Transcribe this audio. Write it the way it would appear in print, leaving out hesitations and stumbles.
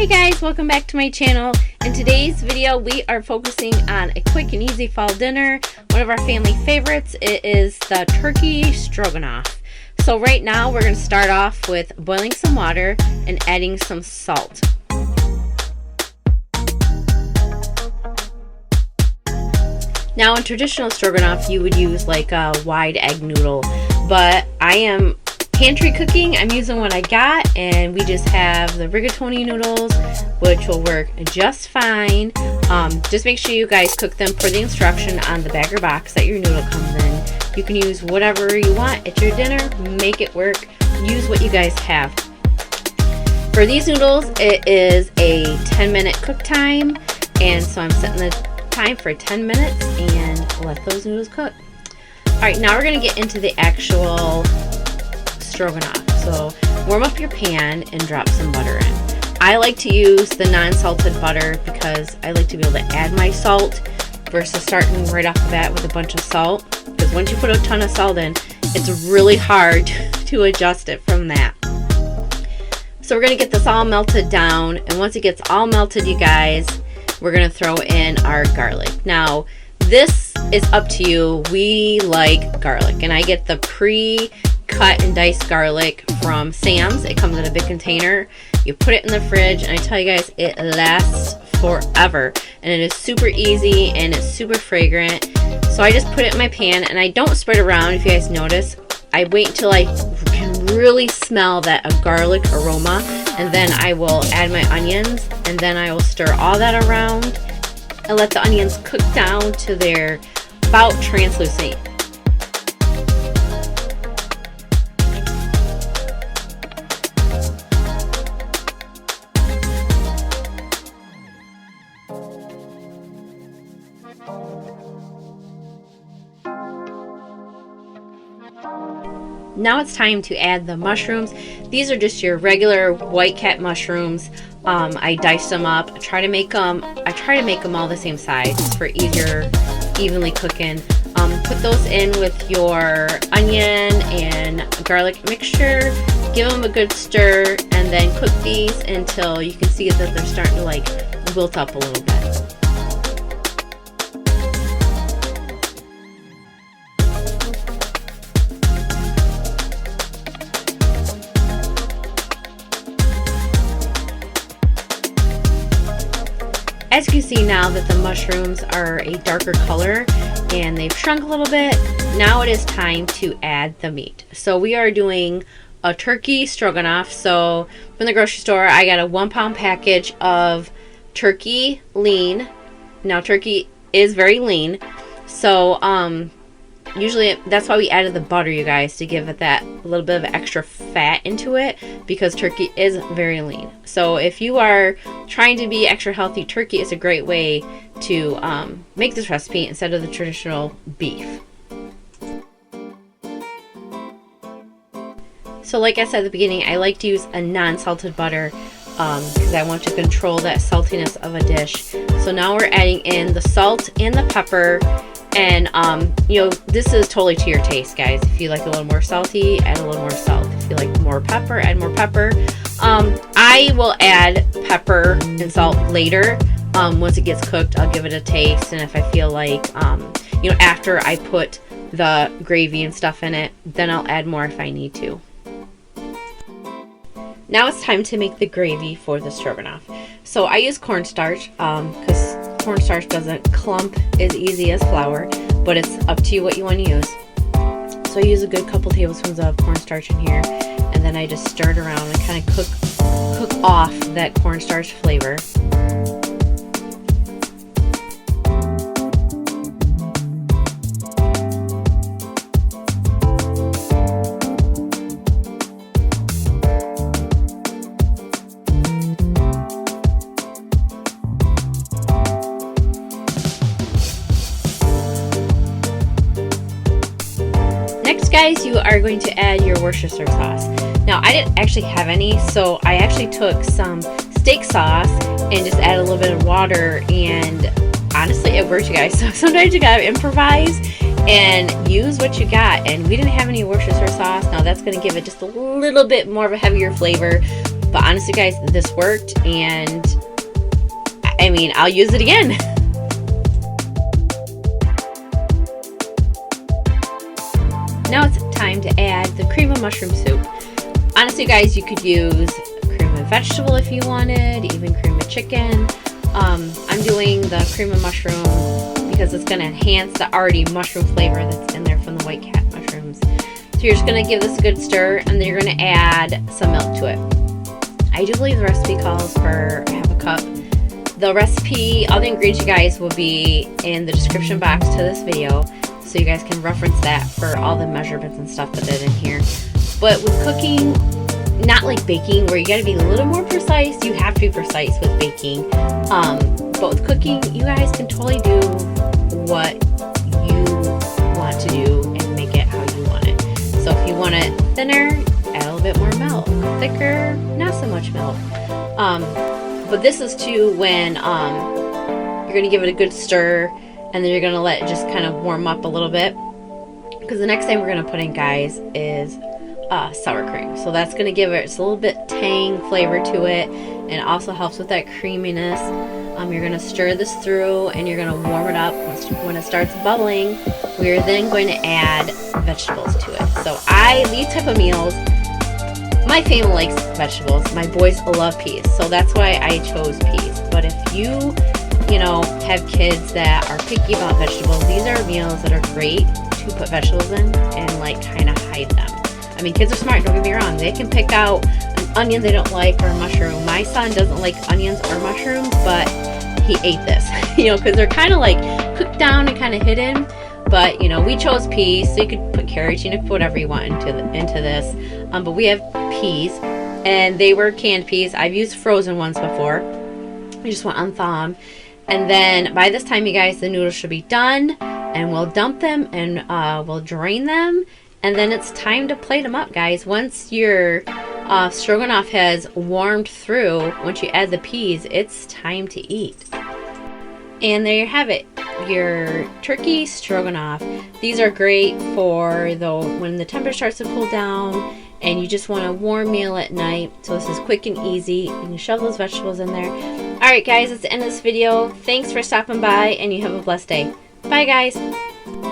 Hey guys, welcome back to my channel. In today's video we are focusing on a quick and easy fall dinner. One of our family favorites. It is the turkey stroganoff. So right now we're going to start off with boiling some water and adding some salt. Now in traditional stroganoff you would use like a wide egg noodle, but I am pantry cooking. I'm using what I got, and we just have the rigatoni noodles, which will work just fine. Just make sure you guys cook them per the instruction on the bag or box that your noodle comes in. You can use whatever you want at your dinner, make it work, use what you guys have. For these noodles, it is a 10-minute cook time, and so I'm setting the time for 10 minutes and let those noodles cook. Alright, now we're going to get into the actual stroganoff. So warm up your pan and drop some butter in. I like to use the non-salted butter because I like to be able to add my salt versus starting right off the bat with a bunch of salt, because once you put a ton of salt in, it's really hard to adjust it from that. So we're going to get this all melted down, and once it gets all melted, you guys, we're going to throw in our garlic. Now this is up to you. We like garlic, and I get the pre-cut and diced garlic from Sam's. It comes in a big container. You put it in the fridge, and I tell you guys, it lasts forever, and it is super easy and it's super fragrant. So I just put it in my pan, and I don't spread it around. If you guys notice, I wait until I can really smell that garlic aroma, and then I will add my onions, and then I will stir all that around and let the onions cook down to their about translucent. Now it's time to add the mushrooms. These are just your regular white cat mushrooms. I diced them up. I try to make them all the same size just for easier, evenly cooking. Put those in with your onion and garlic mixture. Give them a good stir, and then cook these until you can see that they're starting to like wilt up a little bit. As you can see now that the mushrooms are a darker color and they've shrunk a little bit, now it is time to add the meat. So we are doing a turkey stroganoff. So from the grocery store, I got a 1-pound package of turkey lean. Now turkey is very lean, so usually that's why we added the butter, you guys, to give it that little bit of extra fat into it, because turkey is very lean. So if you are trying to be extra healthy, turkey is a great way to make this recipe instead of the traditional beef. So like I said at the beginning, I like to use a non-salted butter because I want to control that saltiness of a dish. So now we're adding in the salt and the pepper. And, you know, this is totally to your taste, guys. If you like a little more salty, add a little more salt. If you like more pepper, add more pepper. I will add pepper and salt later. Once it gets cooked, I'll give it a taste. And if I feel like, you know, after I put the gravy and stuff in it, then I'll add more if I need to. Now it's time to make the gravy for the stroganoff. So I use cornstarch because cornstarch doesn't clump as easy as flour, but it's up to you what you want to use. So I use a good couple tablespoons of cornstarch in here, and then I just stir it around and kind of cook off that cornstarch flavor. Next, guys, you are going to add your Worcestershire sauce. Now, I didn't actually have any, so I actually took some steak sauce and just added a little bit of water, and honestly, it worked, you guys. So sometimes you gotta improvise and use what you got, and we didn't have any Worcestershire sauce. Now, that's gonna give it just a little bit more of a heavier flavor, But honestly, guys, this worked, and I mean, I'll use it again. Now it's time to add the cream of mushroom soup. Honestly, guys, you could use cream of vegetable if you wanted, even cream of chicken. I'm doing the cream of mushroom because it's going to enhance the already mushroom flavor that's in there from the white cat mushrooms. So you're just going to give this a good stir, and then you're going to add some milk to it. I do believe the recipe calls for half a cup. The recipe, all the ingredients, you guys, will be in the description box to this video, so you guys can reference that for all the measurements and stuff that are in here. But with cooking, not like baking where you got to be a little more precise, you have to be precise with baking. But with cooking, you guys can totally do what you want to do and make it how you want it. So if you want it thinner, add a little bit more milk. Thicker, not so much milk. But this is too when you're going to give it a good stir, and then you're going to let it just kind of warm up a little bit. Because the next thing we're going to put in, guys, is sour cream. So that's going to give it just a little bit tang flavor to it, and it also helps with that creaminess. You're going to stir this through, and you're going to warm it up. When it starts bubbling, we're then going to add vegetables to it. So these type of meals, my family likes vegetables. My boys love peas, so that's why I chose peas. But if you have kids that are picky about vegetables, these are meals that are great to put vegetables in and like kind of hide them. I mean, kids are smart, don't get me wrong. They can pick out an onion they don't like or a mushroom. My son doesn't like onions or mushrooms, but he ate this, because they're kind of like cooked down and kind of hidden. But, we chose peas, so you could put carrots, you could put whatever you want into this. But we have peas, and they were canned peas. I've used frozen ones before. You just want to unthaw them. And then by this time, you guys, the noodles should be done, and we'll dump them, and we'll drain them. And then it's time to plate them up, guys. Once your stroganoff has warmed through, once you add the peas, it's time to eat. And there you have it, your turkey stroganoff. These are great for when the temperature starts to cool down and you just want a warm meal at night. So this is quick and easy. You can shove those vegetables in there. Alright guys, that's the end of this video. Thanks for stopping by, and you have a blessed day. Bye guys.